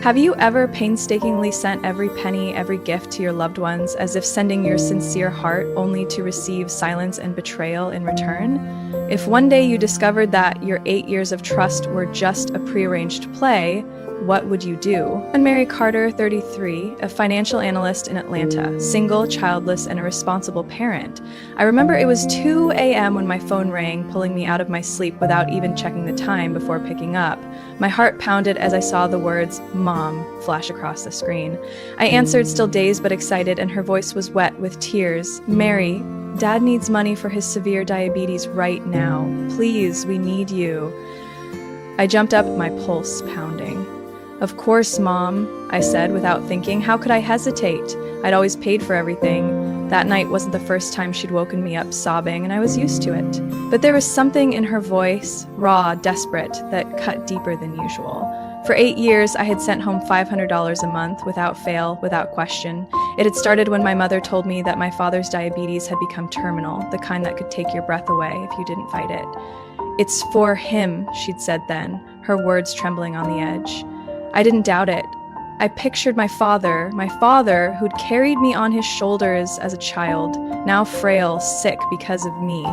Have you ever painstakingly sent every penny, every gift to your loved ones as if sending your sincere heart only to receive silence and betrayal in return? If one day you discovered that your 8 years of trust were just a prearranged play, what would you do? I'm Mary Carter, 33, a financial analyst in Atlanta, single, childless, and a responsible parent. I remember it was 2 a.m. when my phone rang, pulling me out of my sleep without even checking the time before picking up. My heart pounded as I saw the words, "Mom," flash across the screen. I answered, still dazed but excited, and her voice was wet with tears. "Mary, Dad needs money for his severe diabetes right now. Please, we need you." I jumped up, my pulse pounding. "Of course, Mom," I said without thinking. How could I hesitate? I'd always paid for everything. That night wasn't the first time she'd woken me up sobbing, and I was used to it. But there was something in her voice, raw, desperate, that cut deeper than usual. For 8 years, I had sent home $500 a month, without fail, without question. It had started when my mother told me that my father's diabetes had become terminal, the kind that could take your breath away if you didn't fight it. "It's for him," she'd said then, her words trembling on the edge. I didn't doubt it. I pictured my father who'd carried me on his shoulders as a child, now frail, sick because of me.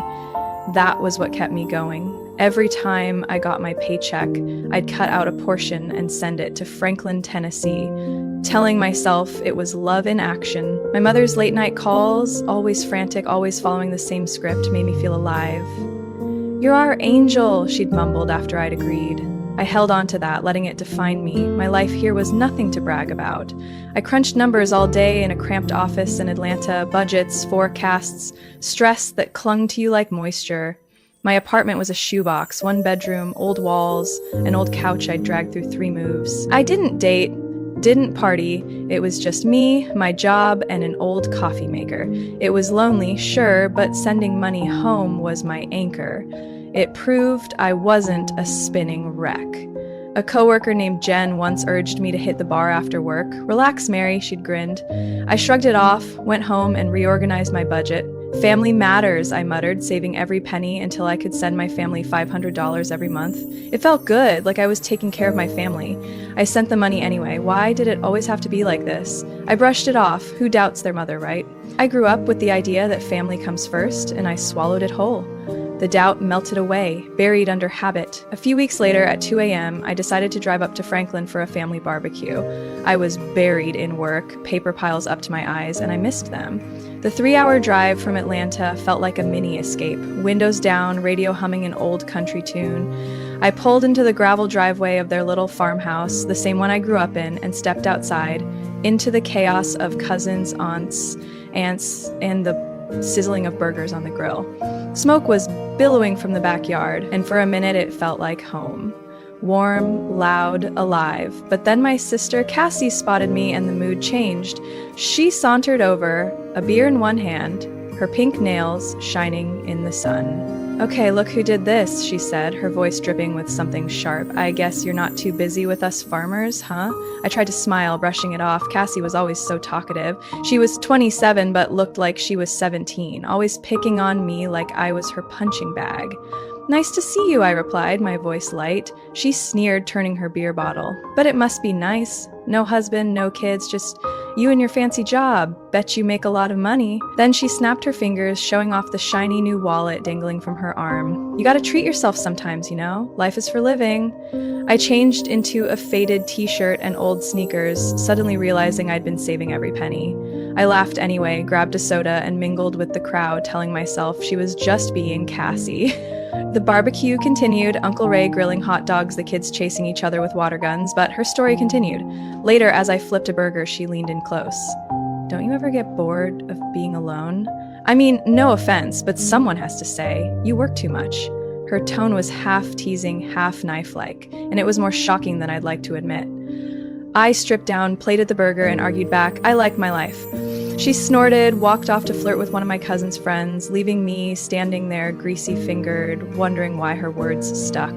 That was what kept me going. Every time I got my paycheck, I'd cut out a portion and send it to Franklin, Tennessee, telling myself it was love in action. My mother's late night calls, always frantic, always following the same script, made me feel alive. "You're our angel," she'd mumbled after I'd agreed. I held on to that, letting it define me. My life here was nothing to brag about. I crunched numbers all day in a cramped office in Atlanta, budgets, forecasts, stress that clung to you like moisture. My apartment was a shoebox, 1 bedroom, old walls, an old couch I'd dragged through 3 moves. I didn't date, didn't party. It was just me, my job, and an old coffee maker. It was lonely, sure, but sending money home was my anchor. It proved I wasn't a spinning wreck. A coworker named Jen once urged me to hit the bar after work. "Relax, Mary," she'd grinned. I shrugged it off, went home, and reorganized my budget. "Family matters," I muttered, saving every penny until I could send my family $500 every month. It felt good, like I was taking care of my family. I sent the money anyway. Why did it always have to be like this? I brushed it off. Who doubts their mother, right? I grew up with the idea that family comes first, and I swallowed it whole. The doubt melted away, buried under habit. A few weeks later, at 2 a.m., I decided to drive up to Franklin for a family barbecue. I was buried in work, paper piles up to my eyes, and I missed them. The 3-hour drive from Atlanta felt like a mini escape, windows down, radio humming an old country tune. I pulled into the gravel driveway of their little farmhouse, the same one I grew up in, and stepped outside, into the chaos of cousins, aunts, and the sizzling of burgers on the grill. Smoke was billowing from the backyard, and for a minute it felt like home. Warm, loud, alive. But then my sister Cassie spotted me and the mood changed. She sauntered over, a beer in one hand, her pink nails shining in the sun. "Okay, look who did this," she said, her voice dripping with something sharp. "I guess you're not too busy with us farmers, huh?" I tried to smile, brushing it off. Cassie was always so talkative. She was 27 but looked like she was 17, always picking on me like I was her punching bag. "Nice to see you," I replied, my voice light. She sneered, turning her beer bottle. "But it must be nice. No husband, no kids, just you and your fancy job. Bet you make a lot of money." Then she snapped her fingers, showing off the shiny new wallet dangling from her arm. "You gotta treat yourself sometimes, you know? Life is for living." I changed into a faded t-shirt and old sneakers, suddenly realizing I'd been saving every penny. I laughed anyway, grabbed a soda, and mingled with the crowd, telling myself she was just being Cassie. The barbecue continued, Uncle Ray grilling hot dogs, the kids chasing each other with water guns, but her story continued. Later, as I flipped a burger, she leaned in close. "Don't you ever get bored of being alone? I mean, no offense, but someone has to say, you work too much." Her tone was half teasing, half knife-like, and it was more shocking than I'd like to admit. I stripped down, plated the burger, and argued back, "I like my life." She snorted, walked off to flirt with one of my cousin's friends, leaving me standing there greasy-fingered, wondering why her words stuck.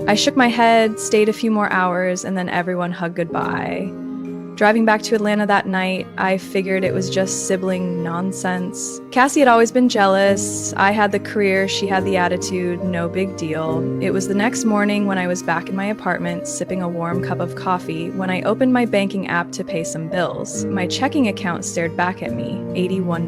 I shook my head, stayed a few more hours, and then everyone hugged goodbye. Driving back to Atlanta that night, I figured it was just sibling nonsense. Cassie had always been jealous. I had the career, she had the attitude, no big deal. It was the next morning when I was back in my apartment, sipping a warm cup of coffee, when I opened my banking app to pay some bills. My checking account stared back at me, $81.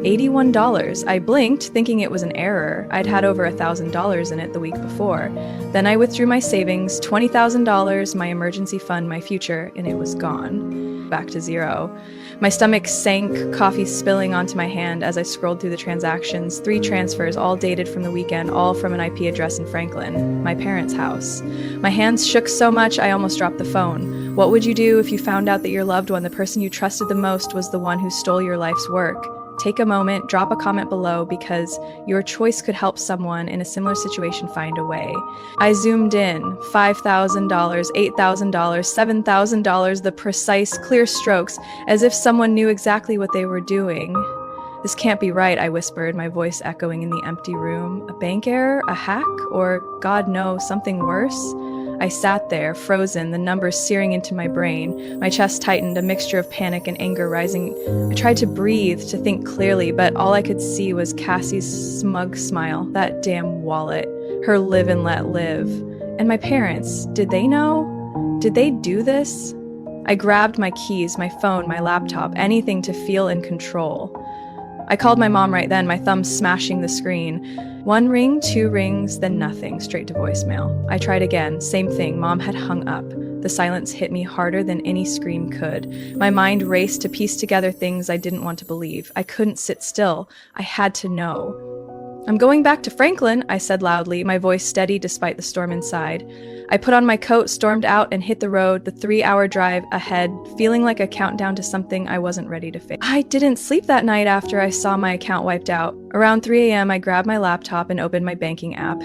$81. I blinked, thinking it was an error. I'd had over $1,000 in it the week before. Then I withdrew my savings, $20,000, my emergency fund, my future, and it was gone. Back to zero. My stomach sank, coffee spilling onto my hand as I scrolled through the transactions. 3 transfers, all dated from the weekend, all from an IP address in Franklin, my parents' house. My hands shook so much I almost dropped the phone. What would you do if you found out that your loved one, the person you trusted the most, was the one who stole your life's work? Take a moment, drop a comment below, because your choice could help someone in a similar situation find a way. I zoomed in. $5,000, $8,000, $7,000, the precise, clear strokes, as if someone knew exactly what they were doing. This can't be right, I whispered, my voice echoing in the empty room. A bank error? A hack? Or, God no, something worse? I sat there, frozen, the numbers searing into my brain. My chest tightened, a mixture of panic and anger rising. I tried to breathe, to think clearly, but all I could see was Cassie's smug smile, that damn wallet, her live and let live. And my parents, did they know? Did they do this? I grabbed my keys, my phone, my laptop, anything to feel in control. I called my mom right then, my thumb smashing the screen. 1 ring, 2 rings, then nothing, straight to voicemail. I tried again, same thing, Mom had hung up. The silence hit me harder than any scream could. My mind raced to piece together things I didn't want to believe. I couldn't sit still. I had to know. I'm going back to Franklin, I said loudly, my voice steady despite the storm inside. I put on my coat, stormed out, and hit the road, the 3-hour drive ahead, feeling like a countdown to something I wasn't ready to face. I didn't sleep that night after I saw my account wiped out. Around 3 a.m., I grabbed my laptop and opened my banking app.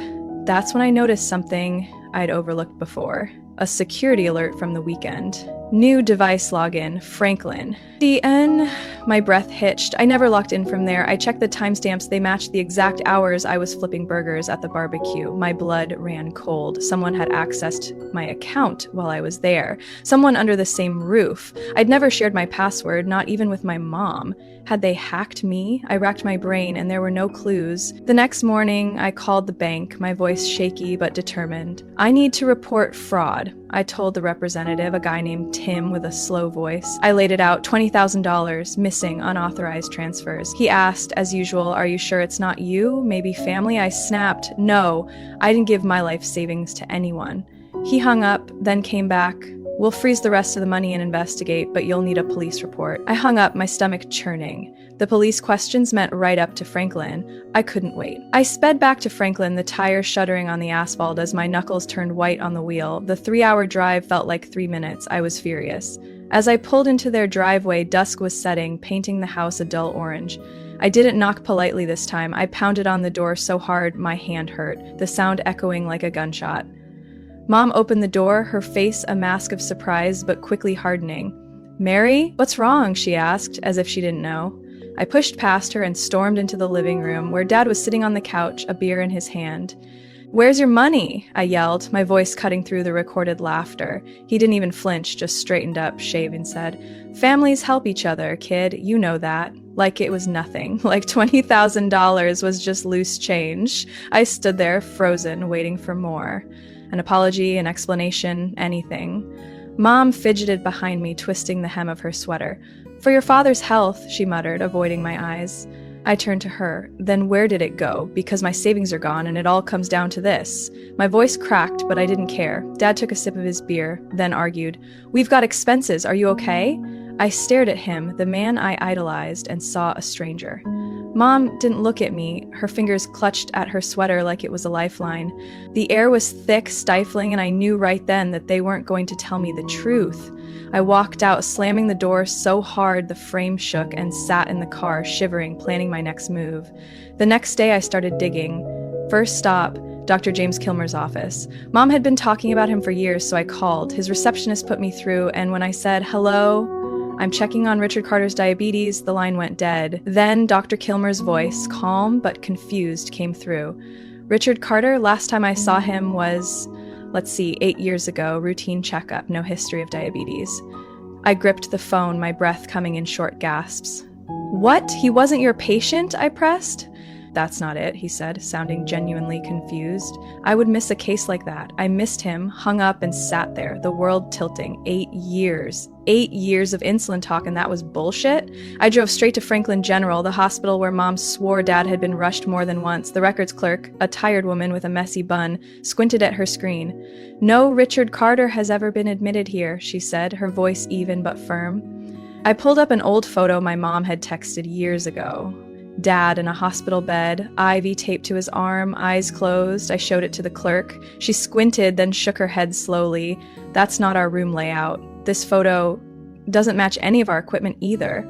That's when I noticed something I'd overlooked before. A security alert from the weekend. New device login, Franklin. DN. My breath hitched. I never logged in from there. I checked the timestamps. They matched the exact hours I was flipping burgers at the barbecue. My blood ran cold. Someone had accessed my account while I was there. Someone under the same roof. I'd never shared my password, not even with my mom. Had they hacked me? I racked my brain, and there were no clues. The next morning, I called the bank, my voice shaky but determined. I need to report fraud, I told the representative, a guy named Tim with a slow voice. I laid it out, $20,000, missing, unauthorized transfers. He asked, as usual, are you sure it's not you? Maybe family? I snapped, no, I didn't give my life savings to anyone. He hung up, then came back. We'll freeze the rest of the money and investigate, but you'll need a police report. I hung up, my stomach churning. The police questions meant right up to Franklin. I couldn't wait. I sped back to Franklin, the tires shuddering on the asphalt as my knuckles turned white on the wheel. The 3-hour drive felt like 3 minutes. I was furious. As I pulled into their driveway, dusk was setting, painting the house a dull orange. I didn't knock politely this time. I pounded on the door so hard my hand hurt, the sound echoing like a gunshot. Mom opened the door, her face a mask of surprise but quickly hardening. Mary? What's wrong? She asked, as if she didn't know. I pushed past her and stormed into the living room, where Dad was sitting on the couch, a beer in his hand. Where's your money? I yelled, my voice cutting through the recorded laughter. He didn't even flinch, just straightened up, shaved, and said, Families help each other, kid, you know that. Like it was nothing, like $20,000 was just loose change. I stood there, frozen, waiting for more. An apology, an explanation, anything. Mom fidgeted behind me, twisting the hem of her sweater. For your father's health, she muttered, avoiding my eyes. I turned to her. Then where did it go? Because my savings are gone, and it all comes down to this. My voice cracked, but I didn't care. Dad took a sip of his beer, then argued, We've got expenses, are you okay? I stared at him, the man I idolized, and saw a stranger. Mom didn't look at me, her fingers clutched at her sweater like it was a lifeline. The air was thick, stifling, and I knew right then that they weren't going to tell me the truth. I walked out, slamming the door so hard the frame shook, and sat in the car, shivering, planning my next move. The next day I started digging. First stop, Dr. James Kilmer's office. Mom had been talking about him for years, so I called. His receptionist put me through, and when I said, hello, I'm checking on Richard Carter's diabetes, the line went dead. Then Dr. Kilmer's voice, calm but confused, came through. Richard Carter, last time I saw him was, 8 years ago, routine checkup, no history of diabetes. I gripped the phone, my breath coming in short gasps. What? He wasn't your patient? I pressed. That's not it, he said, sounding genuinely confused. I would miss a case like that. I missed him, hung up, and sat there, the world tilting. 8 years. 8 years of insulin talk, and that was bullshit? I drove straight to Franklin General, the hospital where Mom swore Dad had been rushed more than once. The records clerk, a tired woman with a messy bun, squinted at her screen. No Richard Carter has ever been admitted here, she said, her voice even but firm. I pulled up an old photo my mom had texted years ago. Dad in a hospital bed, IV taped to his arm, eyes closed. I showed it to the clerk. She squinted, then shook her head slowly. That's not our room layout. This photo doesn't match any of our equipment either.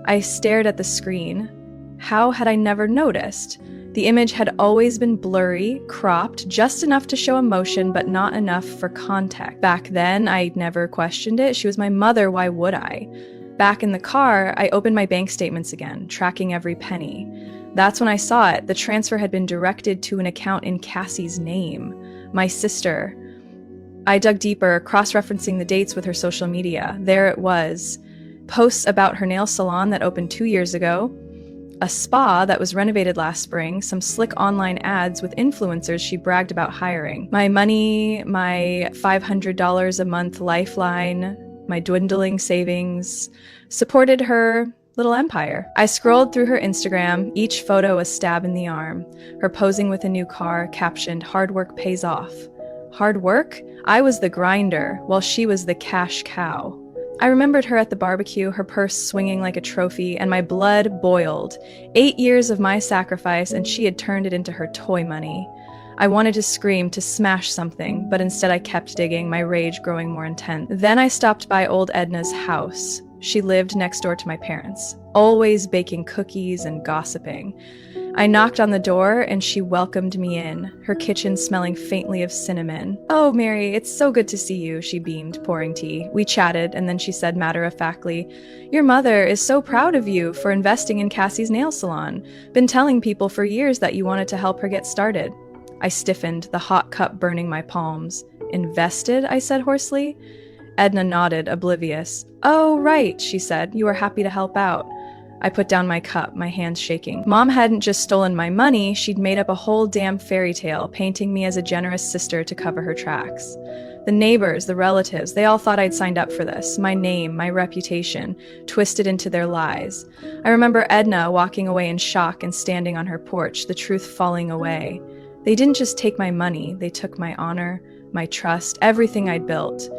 I stared at the screen. How had I never noticed? The image had always been blurry, cropped, just enough to show emotion, but not enough for context. Back then, I never questioned it. She was my mother, why would I? Back in the car, I opened my bank statements again, tracking every penny. That's when I saw it. The transfer had been directed to an account in Cassie's name, my sister. I dug deeper, cross-referencing the dates with her social media. There it was. Posts about her nail salon that opened 2 years ago, a spa that was renovated last spring, some slick online ads with influencers she bragged about hiring. My money, my $500 a month lifeline, my dwindling savings, supported her little empire. I scrolled through her Instagram, each photo a stab in the arm. Her posing with a new car, captioned, "Hard work pays off." Hard work? I was the grinder, while she was the cash cow. I remembered her at the barbecue, her purse swinging like a trophy, and my blood boiled. 8 years of my sacrifice, and she had turned it into her toy money. I wanted to scream, to smash something, but instead I kept digging, my rage growing more intense. Then I stopped by old Edna's house. She lived next door to my parents, always baking cookies and gossiping. I knocked on the door and she welcomed me in, her kitchen smelling faintly of cinnamon. "Oh, Mary, it's so good to see you," she beamed, pouring tea. We chatted, and then she said matter-of-factly, "Your mother is so proud of you for investing in Cassie's nail salon. Been telling people for years that you wanted to help her get started." I stiffened, the hot cup burning my palms. "Invested?" I said hoarsely. Edna nodded, oblivious. "Oh, right," she said. "You were happy to help out." I put down my cup, my hands shaking. Mom hadn't just stolen my money, she'd made up a whole damn fairy tale, painting me as a generous sister to cover her tracks. The neighbors, the relatives, they all thought I'd signed up for this. My name, my reputation, twisted into their lies. I remember Edna walking away in shock and standing on her porch, the truth falling away. They didn't just take my money, they took my honor, my trust, everything I'd built.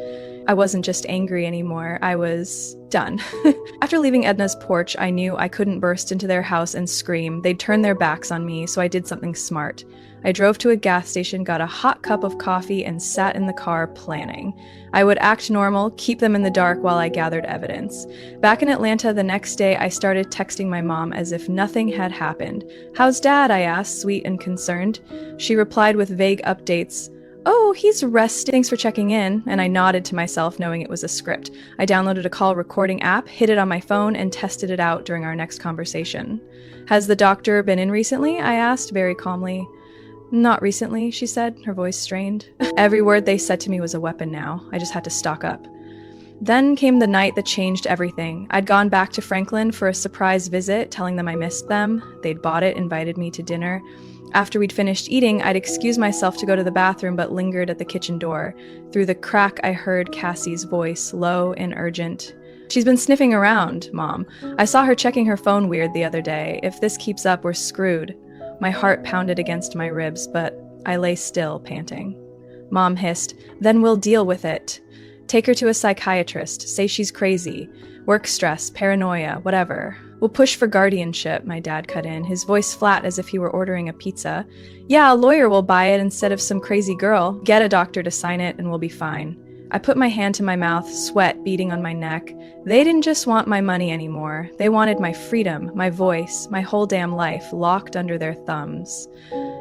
I wasn't just angry anymore, I was done. After leaving Edna's porch, I knew I couldn't burst into their house and scream. They'd turn their backs on me, so I did something smart. I drove to a gas station, got a hot cup of coffee, and sat in the car planning. I would act normal, keep them in the dark while I gathered evidence. Back in Atlanta the next day, I started texting my mom as if nothing had happened. "How's Dad?" I asked, sweet and concerned. She replied with vague updates. "Oh, he's resting. Thanks for checking in." And I nodded to myself, knowing it was a script. I downloaded a call recording app, hid it on my phone, and tested it out during our next conversation. "Has the doctor been in recently?" I asked, very calmly. "Not recently," she said, her voice strained. Every word they said to me was a weapon now. I just had to stock up. Then came the night that changed everything. I'd gone back to Franklin for a surprise visit, telling them I missed them. They'd bought it, invited me to dinner. After we'd finished eating, I'd excuse myself to go to the bathroom but lingered at the kitchen door. Through the crack, I heard Cassie's voice, low and urgent. "She's been sniffing around, Mom. I saw her checking her phone weird the other day. If this keeps up, we're screwed." My heart pounded against my ribs, but I lay still, panting. Mom hissed, "Then we'll deal with it. Take her to a psychiatrist. Say she's crazy. Work stress, paranoia, whatever. We'll push for guardianship," my dad cut in, his voice flat as if he were ordering a pizza. "Yeah, a lawyer will buy it instead of some crazy girl. Get a doctor to sign it and we'll be fine." I put my hand to my mouth, sweat beading on my neck. They didn't just want my money anymore. They wanted my freedom, my voice, my whole damn life locked under their thumbs.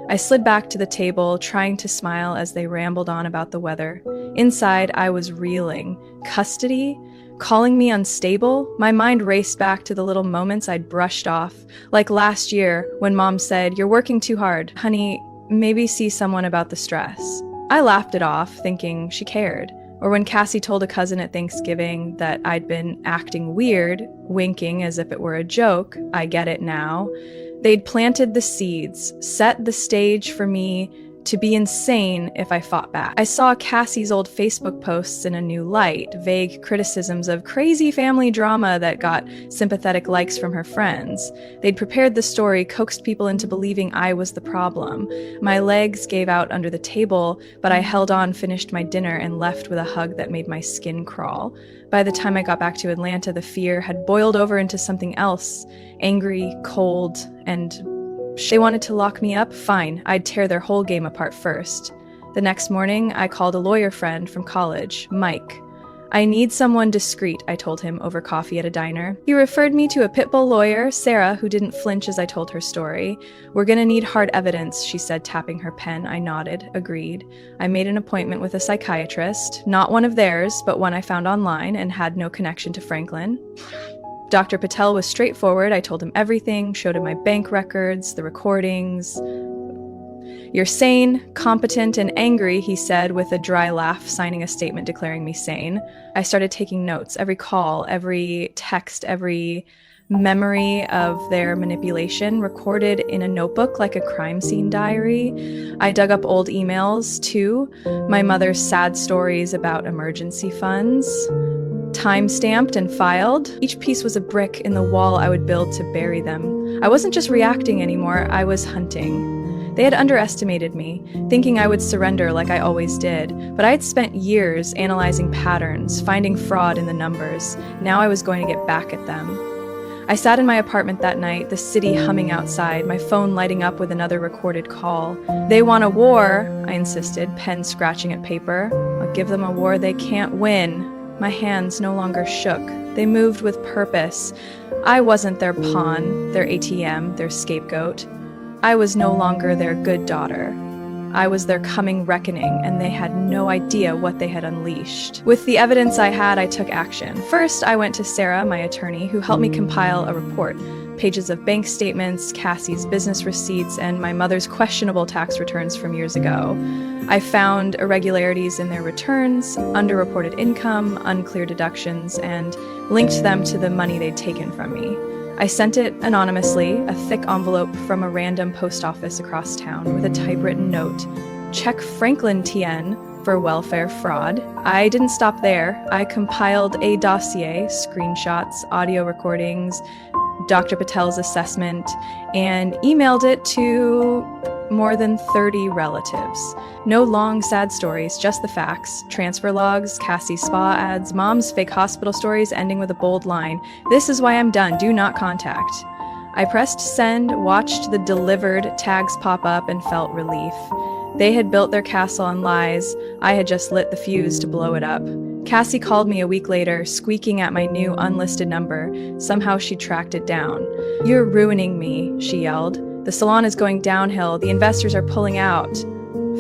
I slid back to the table, trying to smile as they rambled on about the weather. Inside, I was reeling. Custody? Calling me unstable? My mind raced back to the little moments I'd brushed off. Like last year, when Mom said, "You're working too hard. Honey, maybe see someone about the stress." I laughed it off, thinking she cared. Or when Cassie told a cousin at Thanksgiving that I'd been acting weird, winking as if it were a joke, I get it now. They'd planted the seeds, set the stage for me to be insane if I fought back. I saw Cassie's old Facebook posts in a new light, vague criticisms of crazy family drama that got sympathetic likes from her friends. They'd prepared the story, coaxed people into believing I was the problem. My legs gave out under the table, but I held on, finished my dinner, and left with a hug that made my skin crawl. By the time I got back to Atlanta, the fear had boiled over into something else, angry, cold, and they wanted to lock me up? Fine, I'd tear their whole game apart first. The next morning, I called a lawyer friend from college, Mike. I need someone discreet, I told him over coffee at a diner. He referred me to a pit bull lawyer, Sarah, who didn't flinch as I told her story. We're gonna need hard evidence, she said, tapping her pen. I nodded, agreed. I made an appointment with a psychiatrist, not one of theirs, but one I found online and had no connection to Franklin. Dr. Patel was straightforward. I told him everything, showed him my bank records, the recordings. You're sane, competent, and angry, he said with a dry laugh, signing a statement declaring me sane. I started taking notes, every call, every text, every memory of their manipulation recorded in a notebook like a crime scene diary. I dug up old emails, too, my mother's sad stories about emergency funds. Time-stamped and filed. Each piece was a brick in the wall I would build to bury them. I wasn't just reacting anymore, I was hunting. They had underestimated me, thinking I would surrender like I always did, but I had spent years analyzing patterns, finding fraud in the numbers. Now I was going to get back at them. I sat in my apartment that night, the city humming outside, my phone lighting up with another recorded call. They want a war, I insisted, pen scratching at paper. I'll give them a war they can't win. My hands no longer shook. They moved with purpose. I wasn't their pawn, their ATM, their scapegoat. I was no longer their good daughter. I was their coming reckoning, and they had no idea what they had unleashed. With the evidence I had, I took action. First, I went to Sarah, my attorney, who helped me compile a report. Pages of bank statements, Cassie's business receipts, and my mother's questionable tax returns from years ago. I found irregularities in their returns, underreported income, unclear deductions, and linked them to the money they'd taken from me. I sent it anonymously, a thick envelope from a random post office across town with a typewritten note. Check Franklin TN for welfare fraud. I didn't stop there. I compiled a dossier, screenshots, audio recordings, Dr. Patel's assessment, and emailed it to more than 30 relatives. No long, sad stories, just the facts. Transfer logs, Cassie's spa ads, mom's fake hospital stories ending with a bold line. This is why I'm done. Do not contact. I pressed send, watched the delivered tags pop up, and felt relief. They had built their castle on lies. I had just lit the fuse to blow it up. Cassie called me a week later, squeaking at my new unlisted number. Somehow she tracked it down. You're ruining me, she yelled. The salon is going downhill. The investors are pulling out.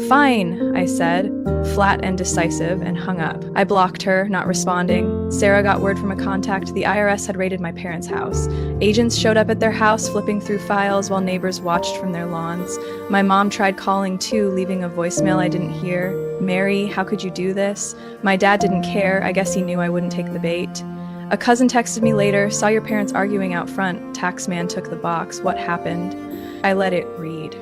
Fine, I said, flat and decisive, and hung up. I blocked her, not responding. Sarah got word from a contact the IRS had raided my parents' house. Agents showed up at their house, flipping through files while neighbors watched from their lawns. My mom tried calling too, leaving a voicemail I didn't hear. Mary, how could you do this? My dad didn't care. I guess he knew I wouldn't take the bait. A cousin texted me later, saw your parents arguing out front. Taxman took the box. What happened? I let it read.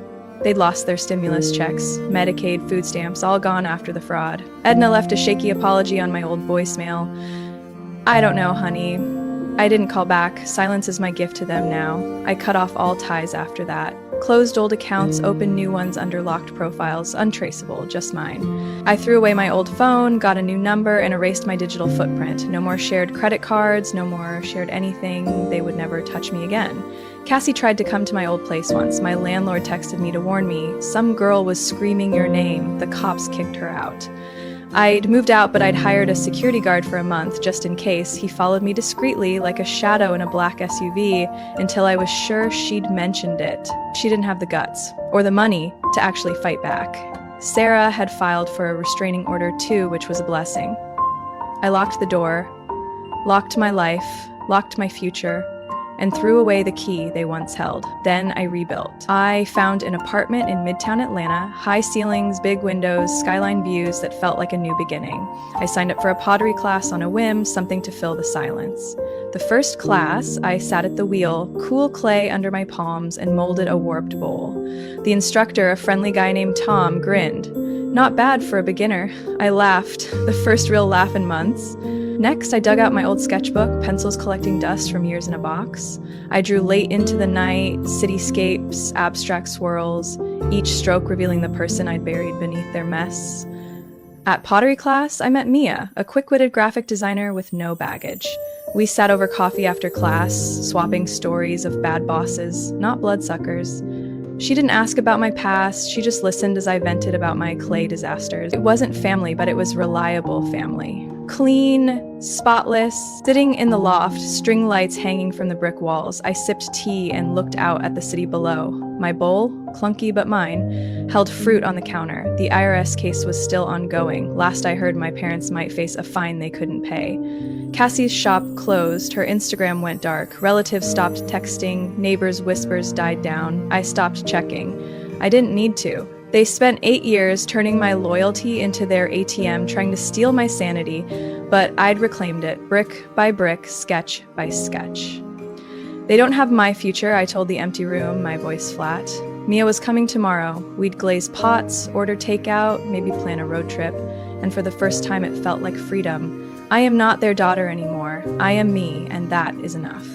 They'd lost their stimulus checks, Medicaid, food stamps, all gone after the fraud. Edna left a shaky apology on my old voicemail. I don't know, honey. I didn't call back. Silence is my gift to them now. I cut off all ties after that. Closed old accounts, opened new ones under locked profiles, untraceable, just mine. I threw away my old phone, got a new number, and erased my digital footprint. No more shared credit cards, no more shared anything. They would never touch me again. Cassie tried to come to my old place once. My landlord texted me to warn me. Some girl was screaming your name. The cops kicked her out. I'd moved out, but I'd hired a security guard for a month, just in case. He followed me discreetly, like a shadow in a black SUV, until I was sure she'd mentioned it. She didn't have the guts, or the money, to actually fight back. Sarah had filed for a restraining order too, which was a blessing. I locked the door, locked my life, locked my future, and threw away the key they once held. Then I rebuilt. I found an apartment in Midtown Atlanta, high ceilings, big windows, skyline views that felt like a new beginning. I signed up for a pottery class on a whim, something to fill the silence. The first class, I sat at the wheel, cool clay under my palms, and molded a warped bowl. The instructor, a friendly guy named Tom, grinned. Not bad for a beginner. I laughed, the first real laugh in months. Next, I dug out my old sketchbook, pencils collecting dust from years in a box. I drew late into the night, cityscapes, abstract swirls, each stroke revealing the person I'd buried beneath their mess. At pottery class, I met Mia, a quick-witted graphic designer with no baggage. We sat over coffee after class, swapping stories of bad bosses, not bloodsuckers. She didn't ask about my past, she just listened as I vented about my clay disasters. It wasn't family, but it was reliable family. Clean, spotless, sitting in the loft, string lights hanging from the brick walls, I sipped tea and looked out at the city below. My bowl, clunky but mine, held fruit on the counter. The IRS case was still ongoing. Last I heard, my parents might face a fine they couldn't pay. Cassie's shop closed, her Instagram went dark, relatives stopped texting, neighbors' whispers died down. I stopped checking. I didn't need to. They spent 8 years turning my loyalty into their ATM, trying to steal my sanity, but I'd reclaimed it, brick by brick, sketch by sketch. They don't have my future, I told the empty room, my voice flat. Mia was coming tomorrow. We'd glaze pots, order takeout, maybe plan a road trip, and for the first time it felt like freedom. I am not their daughter anymore. I am me, and that is enough.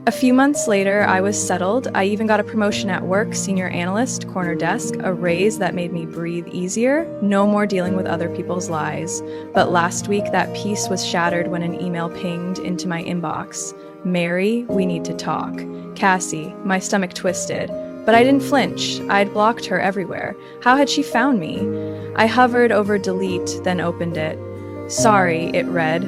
A few months later, I was settled. I even got a promotion at work, senior analyst, corner desk, a raise that made me breathe easier, no more dealing with other people's lies. But last week, that peace was shattered when an email pinged into my inbox. Mary, we need to talk. Cassie, my stomach twisted. But I didn't flinch. I'd blocked her everywhere. How had she found me? I hovered over delete, then opened it. Sorry, it read.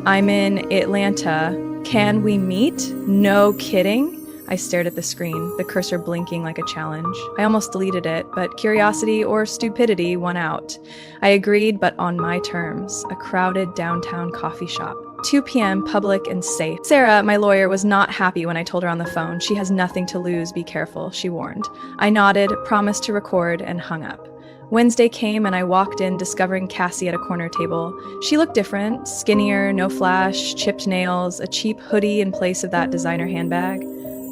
I'm in Atlanta. Can we meet? No kidding? I stared at the screen, the cursor blinking like a challenge. I almost deleted it, but curiosity or stupidity won out. I agreed, but on my terms. A crowded downtown coffee shop. 2 p.m., public and safe. Sarah, my lawyer, was not happy when I told her on the phone. She has nothing to lose, be careful, she warned. I nodded, promised to record, and hung up. Wednesday came and I walked in, discovering Cassie at a corner table. She looked different, skinnier, no flash, chipped nails, a cheap hoodie in place of that designer handbag.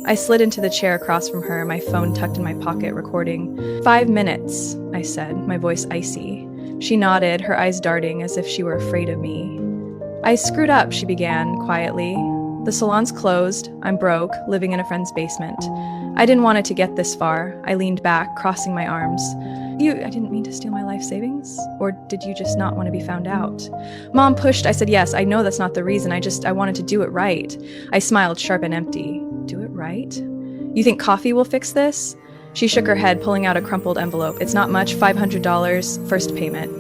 I slid into the chair across from her, my phone tucked in my pocket, recording. 5 minutes, I said, my voice icy. She nodded, her eyes darting as if she were afraid of me. I screwed up, she began, quietly. The salon's closed. I'm broke, living in a friend's basement. I didn't want it to get this far. I leaned back, crossing my arms. I didn't mean to steal my life savings? Or did you just not want to be found out? Mom pushed. I said, yes, I know that's not the reason. I wanted to do it right. I smiled, sharp and empty. Do it right? You think coffee will fix this? She shook her head, pulling out a crumpled envelope. It's not much, $500, first payment.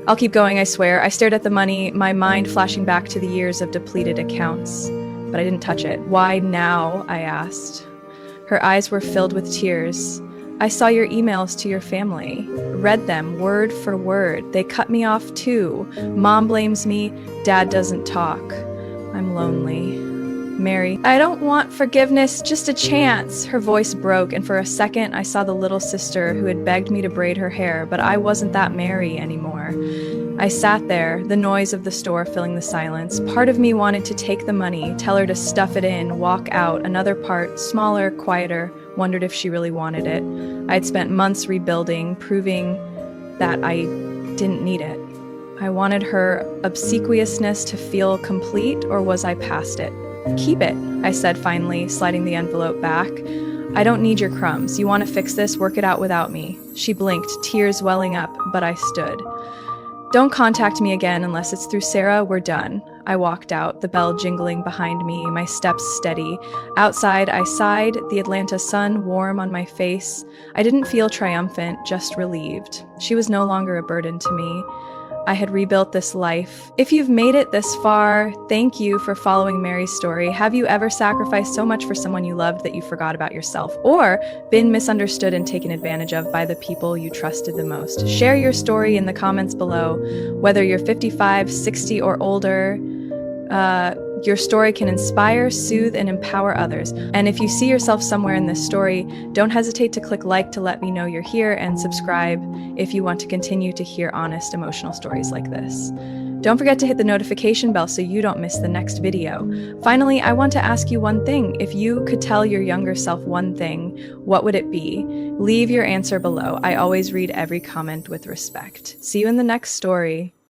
I'll keep going, I swear. I stared at the money, my mind flashing back to the years of depleted accounts. But I didn't touch it. Why now? I asked. Her eyes were filled with tears. I saw your emails to your family. Read them word for word. They cut me off too. Mom blames me. Dad doesn't talk. I'm lonely. Mary, I don't want forgiveness, just a chance. Her voice broke, and for a second I saw the little sister who had begged me to braid her hair, but I wasn't that Mary anymore. I sat there, the noise of the store filling the silence. Part of me wanted to take the money, tell her to stuff it in, walk out. Another part, smaller, quieter, wondered if she really wanted it. I'd spent months rebuilding, proving that I didn't need it. I wanted her obsequiousness to feel complete, or was I past it? Keep it, I said finally, sliding the envelope back. I don't need your crumbs. You want to fix this? Work it out without me. She blinked, tears welling up, but I stood. Don't contact me again unless it's through Sarah. We're done. I walked out, the bell jingling behind me, my steps steady. Outside, I sighed, the Atlanta sun warm on my face. I didn't feel triumphant, just relieved. She was no longer a burden to me. I had rebuilt this life. If you've made it this far, thank you for following Mary's story. Have you ever sacrificed so much for someone you loved that you forgot about yourself, or been misunderstood and taken advantage of by the people you trusted the most? Share your story in the comments below, whether you're 55, 60, or older. Your story can inspire, soothe, and empower others. And if you see yourself somewhere in this story, don't hesitate to click like to let me know you're here, and subscribe if you want to continue to hear honest, emotional stories like this. Don't forget to hit the notification bell so you don't miss the next video. Finally, I want to ask you one thing. If you could tell your younger self one thing, what would it be? Leave your answer below. I always read every comment with respect. See you in the next story.